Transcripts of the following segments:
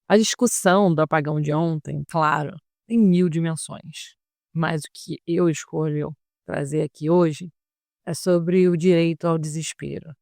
A discussão do apagão de ontem, claro, tem mil dimensões, mas o que eu escolho trazer aqui hoje é sobre o direito ao desespero.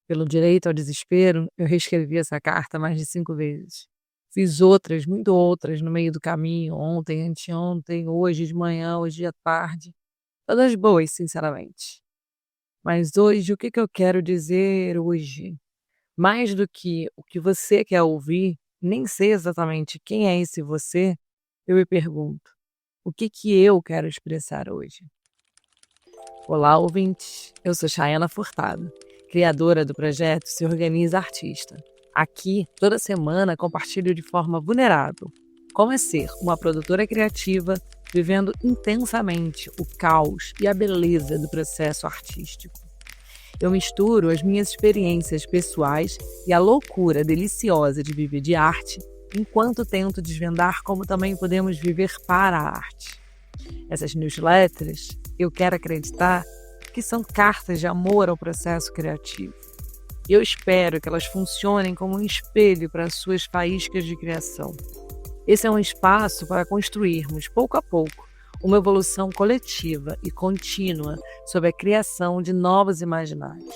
Pelo direito ao desespero, eu reescrevi essa carta mais de 5 vezes. Fiz outras, muito outras, no meio do caminho, ontem, anteontem, hoje de manhã, hoje à tarde. Todas boas, sinceramente. Mas hoje, o que eu quero dizer hoje? Mais do que o que você quer ouvir, nem sei exatamente quem é esse você, eu me pergunto: o que eu quero expressar hoje? Olá, ouvintes. Eu sou Chayana Furtado, criadora do projeto Se Organiza Artista. Aqui, toda semana, compartilho de forma vulnerável como é ser uma produtora criativa vivendo intensamente o caos e a beleza do processo artístico. Eu misturo as minhas experiências pessoais e a loucura deliciosa de viver de arte, enquanto tento desvendar como também podemos viver para a arte. Essas newsletters, eu quero acreditar que são cartas de amor ao processo criativo. Eu espero que elas funcionem como um espelho para as suas faíscas de criação. Esse é um espaço para construirmos, pouco a pouco, uma evolução coletiva e contínua sobre a criação de novos imaginários.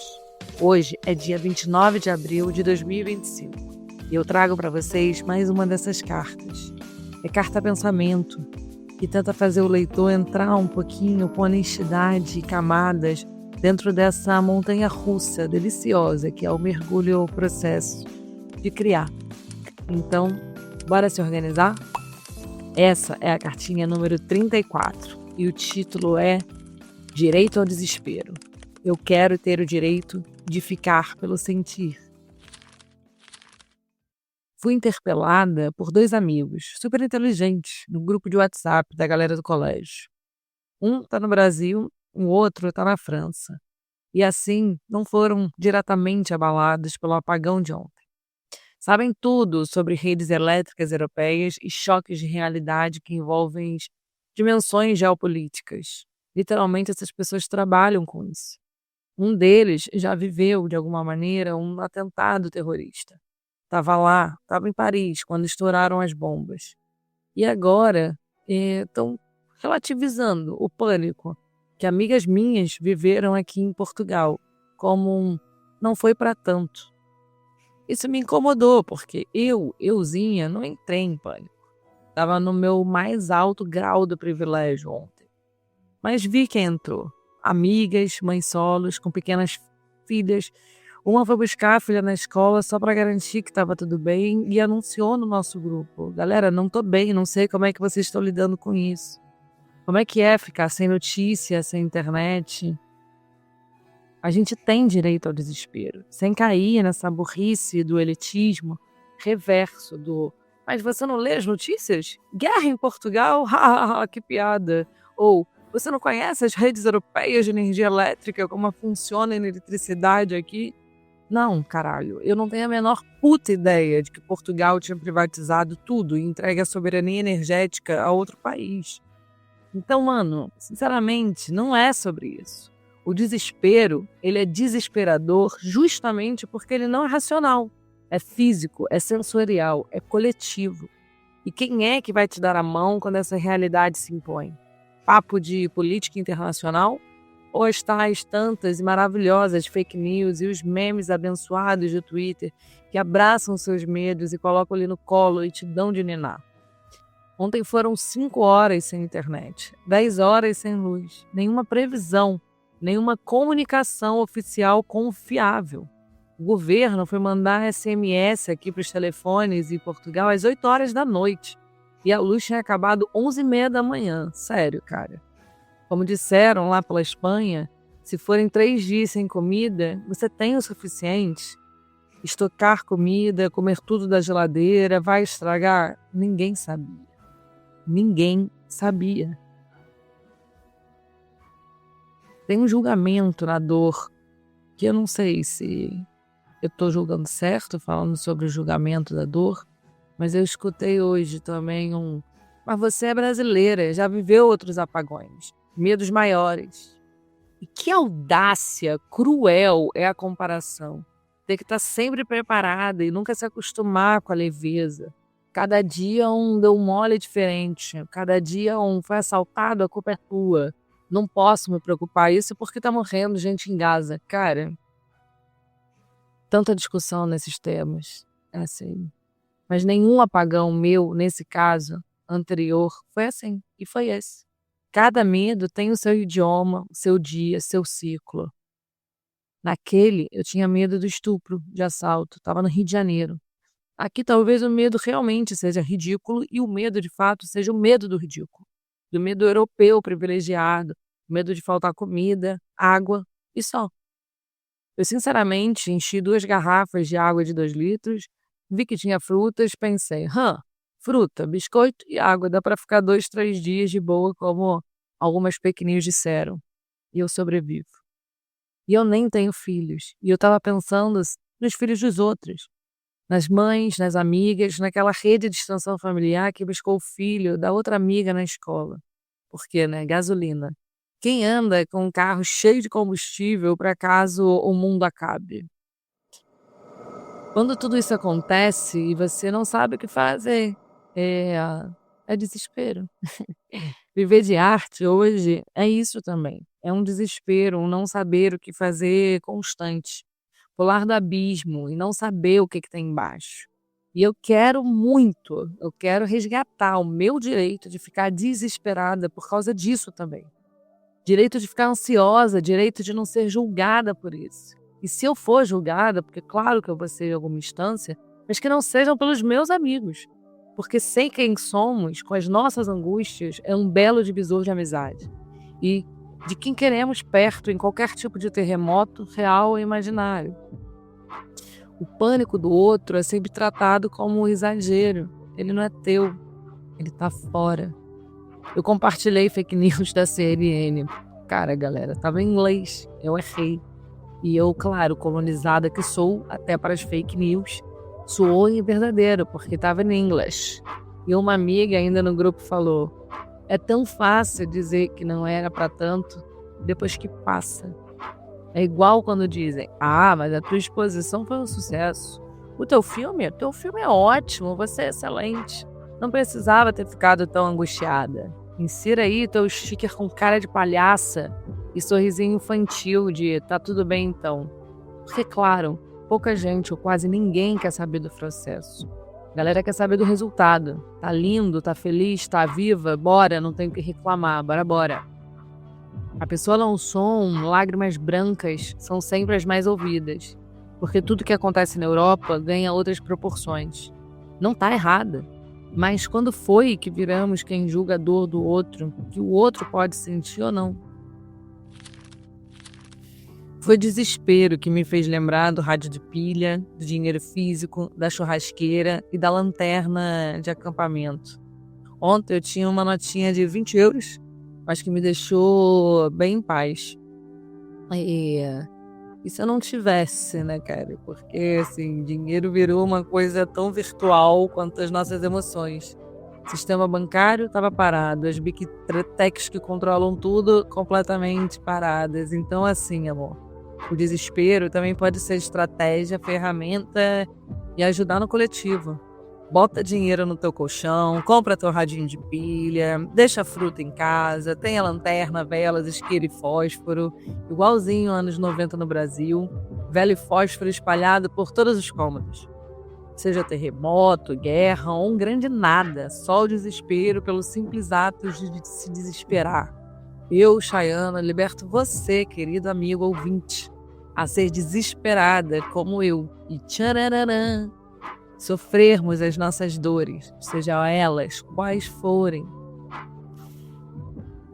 Hoje é dia 29 de abril de 2025 e eu trago para vocês mais uma dessas cartas. É Carta Pensamento, que tenta fazer o leitor entrar um pouquinho com honestidade e camadas dentro dessa montanha-russa deliciosa que é o mergulho ao processo de criar. Então, bora se organizar? Essa é a cartinha número 34 e o título é Direito ao Desespero. Eu quero ter o direito de ficar pelo sentir. Fui interpelada por 2 amigos super inteligentes no grupo de WhatsApp da galera do colégio. Um está no Brasil, o outro está na França. E assim, não foram diretamente abalados pelo apagão de ontem. Sabem tudo sobre redes elétricas europeias e choques de realidade que envolvem dimensões geopolíticas. Literalmente, essas pessoas trabalham com isso. Um deles já viveu, de alguma maneira, um atentado terrorista. Estava lá, estava em Paris, quando estouraram as bombas. E agora estão relativizando o pânico que amigas minhas viveram aqui em Portugal, como não foi para tanto. Isso me incomodou, porque euzinha, não entrei em pânico. Estava no meu mais alto grau do privilégio ontem. Mas vi quem entrou. Amigas, mães solos, com pequenas filhas. Uma foi buscar a filha na escola só para garantir que estava tudo bem e anunciou no nosso grupo: galera, não tô bem, não sei como é que vocês estão lidando com isso. Como é que é ficar sem notícia, sem internet? A gente tem direito ao desespero, sem cair nessa burrice do elitismo reverso do mas você não lê as notícias? Guerra em Portugal? Que piada! Ou você não conhece as redes europeias de energia elétrica, como funciona a eletricidade aqui? Não, caralho, eu não tenho a menor puta ideia de que Portugal tinha privatizado tudo e entregue a soberania energética a outro país. Então, mano, sinceramente, não é sobre isso. O desespero, ele é desesperador justamente porque ele não é racional. É físico, é sensorial, é coletivo. E quem é que vai te dar a mão quando essa realidade se impõe? Papo de política internacional? Ou as tais tantas e maravilhosas fake news e os memes abençoados do Twitter que abraçam seus medos e colocam ali no colo e te dão de ninar? Ontem foram 5 horas sem internet, 10 horas sem luz, nenhuma previsão, nenhuma comunicação oficial confiável. O governo foi mandar SMS aqui para os telefones em Portugal às 8 horas da noite. E a luz tinha acabado 11h30 da manhã. Sério, cara. Como disseram lá pela Espanha, se forem 3 dias sem comida, você tem o suficiente. Estocar comida, comer tudo da geladeira, vai estragar? Ninguém sabia. Ninguém sabia. Tem um julgamento na dor, que eu não sei se eu estou julgando certo, falando sobre o julgamento da dor, mas eu escutei hoje também mas você é brasileira, já viveu outros apagões, medos maiores. E que audácia cruel é a comparação. ter que estar sempre preparada e nunca se acostumar com a leveza. Cada dia um deu mole diferente, cada dia um foi assaltado, a culpa é tua. Não posso me preocupar, isso porque tá morrendo gente em Gaza. Cara, tanta discussão nesses temas, assim. Mas nenhum apagão meu, nesse caso, anterior, foi assim, e foi esse. Cada medo tem o seu idioma, o seu dia, seu ciclo. Naquele, eu tinha medo do estupro, de assalto, estava no Rio de Janeiro. Aqui talvez o medo realmente seja ridículo e o medo de fato seja o medo do ridículo. Do medo europeu privilegiado, medo de faltar comida, água e só. Eu sinceramente enchi 2 garrafas de água de 2 litros, vi que tinha frutas, pensei, fruta, biscoito e água, dá para ficar 2, 3 dias de boa como algumas fake news disseram. E eu sobrevivo. E eu nem tenho filhos. E eu estava pensando nos filhos dos outros. Nas mães, nas amigas, naquela rede de extensão familiar que buscou o filho da outra amiga na escola. Porque, né, gasolina. Quem anda com um carro cheio de combustível para caso o mundo acabe? Quando tudo isso acontece e você não sabe o que fazer, é desespero. Viver de arte hoje é isso também. É um desespero, um não saber o que fazer constante. Pular do abismo e não saber o que tem embaixo. E eu quero resgatar o meu direito de ficar desesperada por causa disso também. Direito de ficar ansiosa, direito de não ser julgada por isso. E se eu for julgada, porque claro que eu vou ser em alguma instância, mas que não sejam pelos meus amigos. Porque sei quem somos, com as nossas angústias, é um belo divisor de amizade. E de quem queremos perto em qualquer tipo de terremoto, real ou imaginário. O pânico do outro é sempre tratado como um exagero. Ele não é teu, ele tá fora. Eu compartilhei fake news da CNN. Cara, galera, tava em inglês, eu errei. E eu, claro, colonizada que sou, até para as fake news, soou em verdadeiro, porque tava em inglês. E uma amiga ainda no grupo falou, é tão fácil dizer que não era para tanto, depois que passa. É igual quando dizem, mas a tua exposição foi um sucesso. O teu filme é ótimo, você é excelente. Não precisava ter ficado tão angustiada. Insira aí teu sticker com cara de palhaça e sorrisinho infantil de tá tudo bem então. Porque, claro, pouca gente ou quase ninguém quer saber do processo. A galera quer saber do resultado. Tá lindo, tá feliz, tá viva, bora, não tem o que reclamar, bora. A pessoa lançou lágrimas brancas são sempre as mais ouvidas, porque tudo que acontece na Europa ganha outras proporções. Não tá errada, mas quando foi que viramos quem julga a dor do outro, que o outro pode sentir ou não? Foi desespero que me fez lembrar do rádio de pilha, do dinheiro físico, da churrasqueira e da lanterna de acampamento. Ontem eu tinha uma notinha de 20 euros, mas que me deixou bem em paz. E se eu não tivesse, né, cara? Porque, assim, dinheiro virou uma coisa tão virtual quanto as nossas emoções. O sistema bancário estava parado, as big techs que controlam tudo completamente paradas. Então, assim, amor, o desespero também pode ser estratégia, ferramenta e ajudar no coletivo. Bota dinheiro no teu colchão, compra teu radinho de pilha, deixa a fruta em casa, tenha lanterna, velas, isqueiro e fósforo, igualzinho anos 90 no Brasil, velho e fósforo espalhado por todos os cômodos. Seja terremoto, guerra ou um grande nada, só o desespero pelo simples ato de se desesperar. Eu, Chayana, liberto você, querido amigo ouvinte, a ser desesperada como eu. E tchararã, sofrermos as nossas dores, sejam elas quais forem.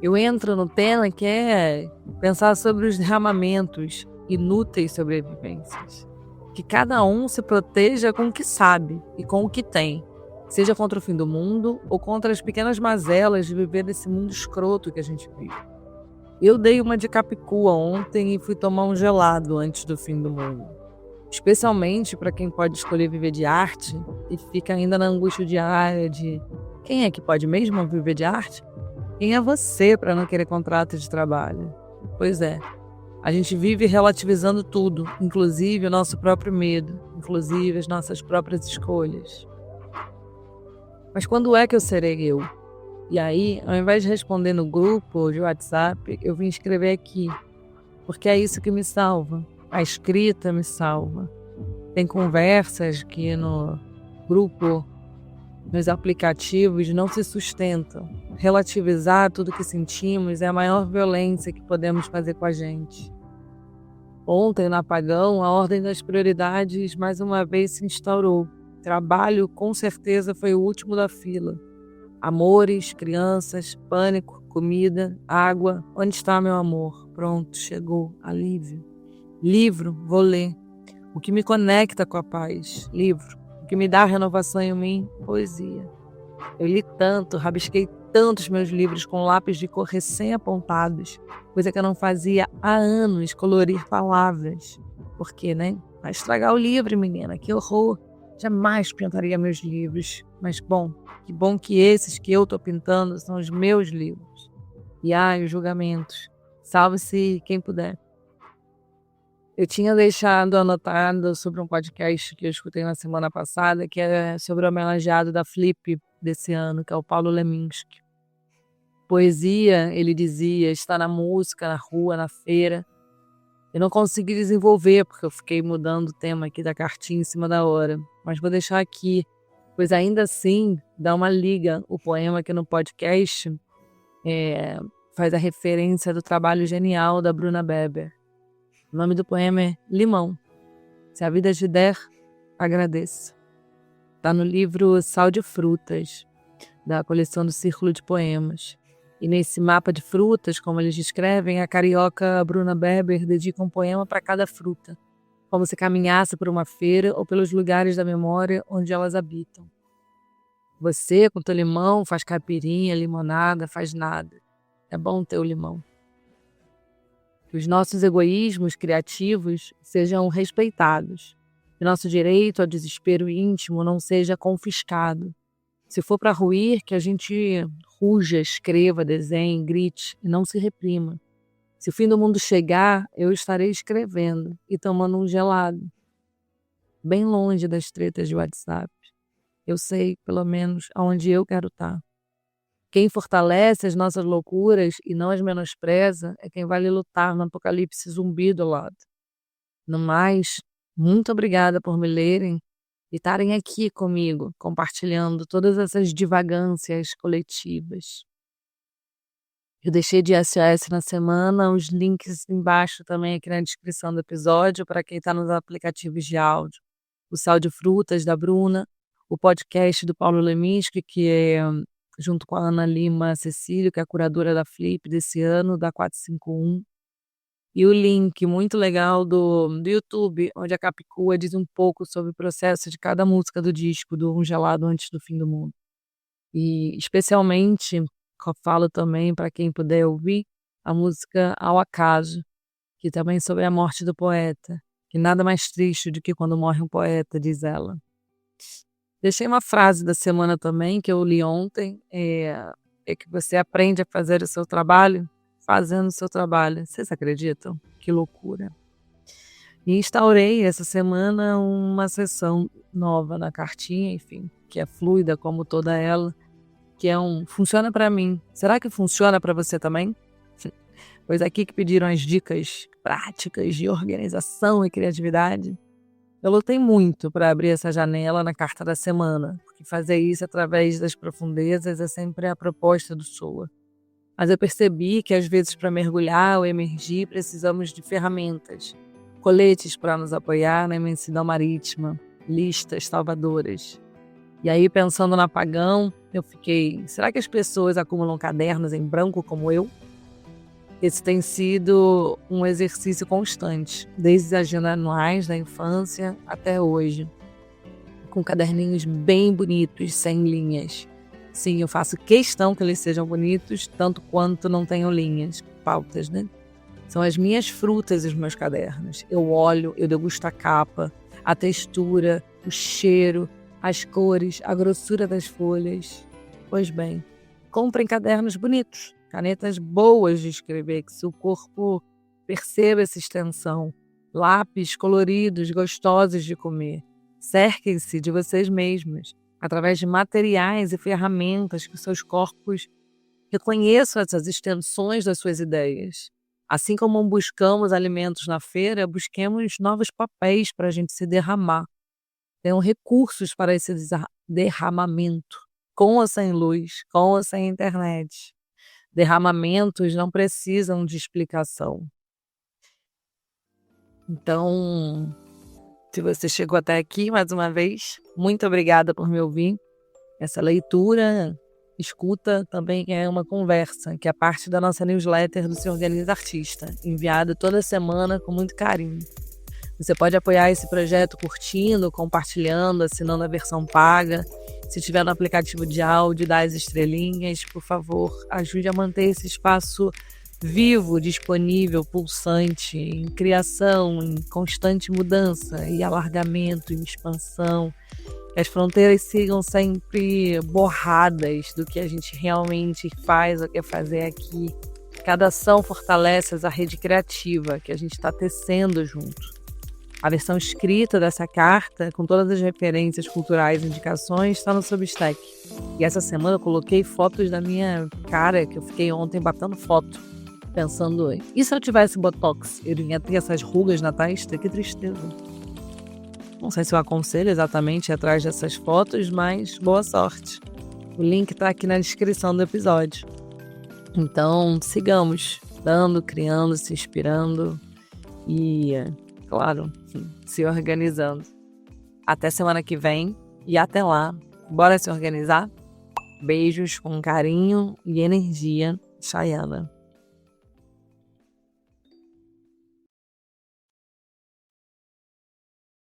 Eu entro no tema que é pensar sobre os derramamentos, inúteis sobrevivências. Que cada um se proteja com o que sabe e com o que tem, seja contra o fim do mundo ou contra as pequenas mazelas de viver nesse mundo escroto que a gente vive. Eu dei uma de Capicua ontem e fui tomar um gelado antes do fim do mundo. Especialmente para quem pode escolher viver de arte e fica ainda na angústia diária de quem é que pode mesmo viver de arte? Quem é você para não querer contrato de trabalho? Pois é, A gente vive relativizando tudo, inclusive o nosso próprio medo, inclusive as nossas próprias escolhas. Mas quando é que eu serei eu? E aí, ao invés de responder no grupo de WhatsApp, eu vim escrever aqui, porque é isso que me salva. A escrita me salva. Tem conversas que no grupo, nos aplicativos, não se sustentam. Relativizar tudo que sentimos é a maior violência que podemos fazer com a gente. Ontem, no apagão, a ordem das prioridades mais uma vez se instaurou. Trabalho, com certeza, foi o último da fila. Amores, crianças, pânico, comida, água. Onde está meu amor? Pronto, chegou. Alívio. Livro, vou ler. O que me conecta com a paz? Livro. O que me dá renovação em mim? Poesia. Eu li tanto, rabisquei tantos meus livros com lápis de cor recém-apontados, coisa que eu não fazia há anos, colorir palavras. Por quê, né? Vai estragar o livro, menina, que horror. Jamais pintaria meus livros. Mas bom, que bom que esses que eu tô pintando são os meus livros. E ai, os julgamentos. Salve-se quem puder. Eu tinha deixado anotado sobre um podcast que eu escutei na semana passada, que é sobre o homenageado da Flip desse ano, que é o Paulo Leminski. Poesia, ele dizia, está na música, na rua, na feira. Eu não consegui desenvolver, porque eu fiquei mudando o tema aqui da cartinha em cima da hora. Mas vou deixar aqui, pois ainda assim dá uma liga. O poema aqui no podcast faz a referência do trabalho genial da Bruna Beber. O nome do poema é Limão. Se a vida te der, agradeça. Está no livro Sal de Frutas, da coleção do Círculo de Poemas. E nesse mapa de frutas, como eles descrevem, a carioca Bruna Beber dedica um poema para cada fruta, como se caminhasse por uma feira ou pelos lugares da memória onde elas habitam. Você, com teu limão, faz caipirinha, limonada, faz nada. É bom ter o limão. Que os nossos egoísmos criativos sejam respeitados. Que nosso direito ao desespero íntimo não seja confiscado. Se for para ruir, que a gente ruja, escreva, desenhe, grite e não se reprima. Se o fim do mundo chegar, eu estarei escrevendo e tomando um gelado. Bem longe das tretas de WhatsApp. Eu sei, pelo menos, aonde eu quero estar. Quem fortalece as nossas loucuras e não as menospreza é quem vale lutar no apocalipse zumbi do lado. No mais, muito obrigada por me lerem e estarem aqui comigo, compartilhando todas essas divagâncias coletivas. Eu deixei de SOS na semana, os links embaixo também aqui na descrição do episódio para quem está nos aplicativos de áudio. O Sal de Frutas, da Bruna, o podcast do Paulo Leminski, que é junto com a Ana Lima Cecílio, que é a curadora da Flip desse ano, da 451. E o link muito legal do YouTube, onde a Capicua diz um pouco sobre o processo de cada música do disco, do Um Gelado Antes do Fim do Mundo. E especialmente, eu falo também para quem puder ouvir, a música Ao Acaso, que também é sobre a morte do poeta. Que nada mais triste do que quando morre um poeta, diz ela. Deixei uma frase da semana também, que eu li ontem, é que você aprende a fazer o seu trabalho fazendo o seu trabalho. Vocês acreditam? Que loucura. E instaurei essa semana uma sessão nova na cartinha, enfim, que é fluida como toda ela, que é funciona para mim. Será que funciona para você também? Pois aqui que pediram as dicas práticas de organização e criatividade. Eu lutei muito para abrir essa janela na carta da semana, porque fazer isso através das profundezas é sempre a proposta do Soa. Mas eu percebi que às vezes para mergulhar ou emergir precisamos de ferramentas, coletes para nos apoiar na imensidão marítima, listas salvadoras. E aí, pensando no apagão, eu fiquei, será que as pessoas acumulam cadernos em branco como eu? Esse tem sido um exercício constante, desde as agendas anuais da infância até hoje, com caderninhos bem bonitos, sem linhas. Sim, eu faço questão que eles sejam bonitos, tanto quanto não tenham linhas, pautas, né? São as minhas frutas os meus cadernos. Eu olho, eu degusto a capa, a textura, o cheiro, as cores, a grossura das folhas. Pois bem, comprem cadernos bonitos. Canetas boas de escrever, que se o corpo Perceba essa extensão. Lápis coloridos, gostosos de comer. Cerquem-se de vocês mesmos, através de materiais e ferramentas que seus corpos reconheçam essas extensões das suas ideias. Assim como buscamos alimentos na feira, busquemos novos papéis para a gente se derramar. Tenham recursos para esse derramamento, com ou sem luz, com ou sem internet. Derramamentos não precisam de explicação. Então, se você chegou até aqui, mais uma vez, muito obrigada por me ouvir. Essa leitura, escuta, também é uma conversa, que é parte da nossa newsletter do Se Organiza Artista, enviada toda semana com muito carinho. Você pode apoiar esse projeto curtindo, compartilhando, assinando a versão paga. Se tiver no aplicativo de áudio, dá as estrelinhas, por favor, ajude a manter esse espaço vivo, disponível, pulsante, em criação, em constante mudança e alargamento, em expansão. Que as fronteiras sigam sempre borradas do que a gente realmente faz ou quer fazer aqui. Cada ação fortalece essa rede criativa que a gente está tecendo junto. A versão escrita dessa carta, com todas as referências culturais e indicações, está no Substack. E essa semana eu coloquei fotos da minha cara, que eu fiquei ontem batendo foto, pensando, e se eu tivesse botox? Eu ia ter essas rugas na testa? Que tristeza. Não sei se eu aconselho exatamente atrás dessas fotos, mas boa sorte. O link está aqui na descrição do episódio. Então, sigamos dando, criando, se inspirando e, claro, se organizando. Até semana que vem e até lá. Bora se organizar? Beijos com carinho e energia. Chayana.